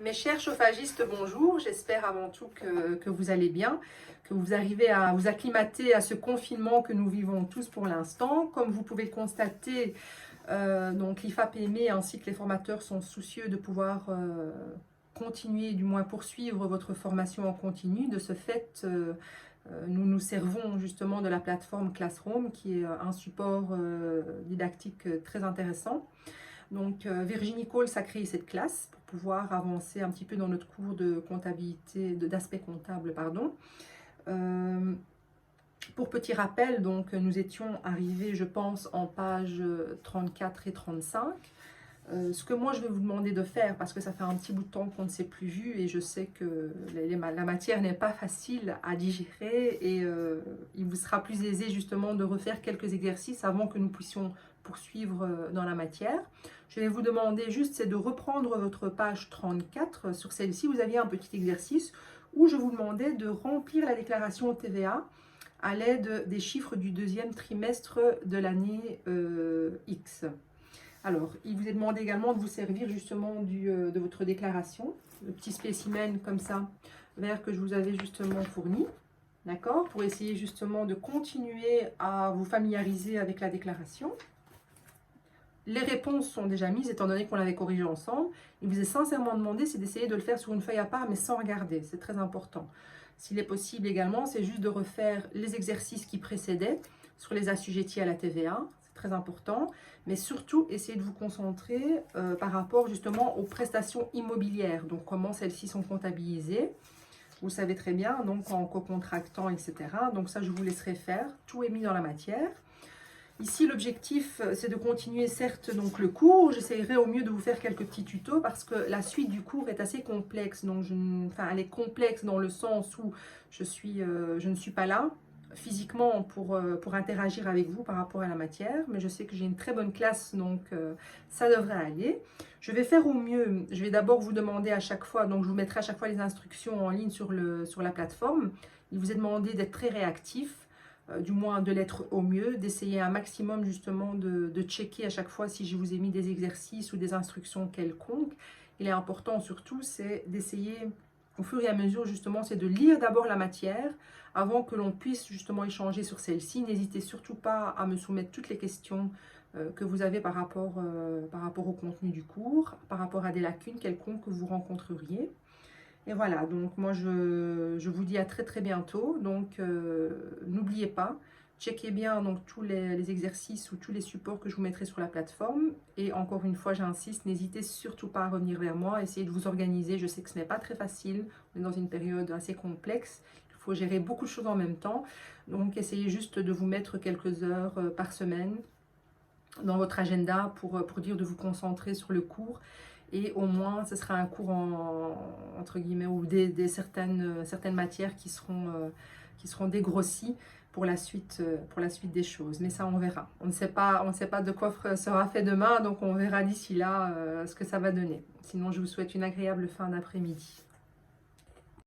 Mes chers chauffagistes, bonjour. J'espère avant tout que vous allez bien, que vous arrivez à vous acclimater à ce confinement que nous vivons tous pour l'instant. Comme vous pouvez le constater, donc l'IFAPME ainsi que les formateurs sont soucieux de pouvoir continuer, du moins poursuivre votre formation en continu. De ce fait, nous nous servons justement de la plateforme Classroom qui est un support didactique très intéressant. Donc Virginie Coles a créé cette classe pour pouvoir avancer un petit peu dans notre cours de comptabilité, d'aspect comptable, pardon. Pour petit rappel, donc nous étions arrivés, je pense, en page 34 et 35. Ce que moi je vais vous demander de faire, parce que ça fait un petit bout de temps qu'on ne s'est plus vu et je sais que la matière n'est pas facile à digérer et il vous sera plus aisé justement de refaire quelques exercices avant que nous puissions poursuivre dans la matière. Je vais vous demander juste c'est de reprendre votre page 34. Sur celle-ci, vous aviez un petit exercice où je vous demandais de remplir la déclaration TVA à l'aide des chiffres du deuxième trimestre de l'année X. Alors, il vous est demandé également de vous servir justement de votre déclaration, le petit spécimen comme ça, vert que je vous avais justement fourni, d'accord, pour essayer justement de continuer à vous familiariser avec la déclaration. Les réponses sont déjà mises, étant donné qu'on l'avait corrigé ensemble. Il vous est sincèrement demandé, c'est d'essayer de le faire sur une feuille à part, mais sans regarder, c'est très important. S'il est possible également, c'est juste de refaire les exercices qui précédaient sur les assujettis à la TVA, très important, mais surtout essayez de vous concentrer par rapport justement aux prestations immobilières, donc comment celles-ci sont comptabilisées. Vous savez très bien, donc en co-contractant, etc. Donc ça, je vous laisserai faire. Tout est mis dans la matière. Ici, l'objectif, c'est de continuer certes donc le cours. J'essaierai au mieux de vous faire quelques petits tutos parce que la suite du cours est assez complexe. Donc, elle est complexe dans le sens où je ne suis pas là physiquement pour interagir avec vous par rapport à la matière, mais je sais que j'ai une très bonne classe, donc ça devrait aller. Je vais faire au mieux. Je vais d'abord vous demander à chaque fois, donc je vous mettrai à chaque fois les instructions en ligne sur la plateforme. Il vous est demandé d'être très réactif, du moins de l'être au mieux, d'essayer un maximum justement de checker à chaque fois si je vous ai mis des exercices ou des instructions quelconques. Il est important surtout, c'est d'essayer au fur et à mesure justement, c'est de lire d'abord la matière avant que l'on puisse justement échanger sur celle-ci. N'hésitez surtout pas à me soumettre toutes les questions que vous avez par rapport au contenu du cours, par rapport à des lacunes quelconques que vous rencontreriez. Et voilà, donc moi je vous dis à très très bientôt. Donc n'oubliez pas, checkez bien donc tous les exercices ou tous les supports que je vous mettrai sur la plateforme. Et encore une fois, j'insiste, n'hésitez surtout pas à revenir vers moi, essayez de vous organiser. Je sais que ce n'est pas très facile, on est dans une période assez complexe, il faut gérer beaucoup de choses en même temps. Donc essayez juste de vous mettre quelques heures par semaine dans votre agenda pour dire de vous concentrer sur le cours. Et au moins, ce sera un cours entre guillemets, ou certaines matières qui seront dégrossies pour la suite des choses. Mais ça, on verra. On ne sait pas de quoi sera fait demain, donc on verra d'ici là ce que ça va donner. Sinon, je vous souhaite une agréable fin d'après-midi.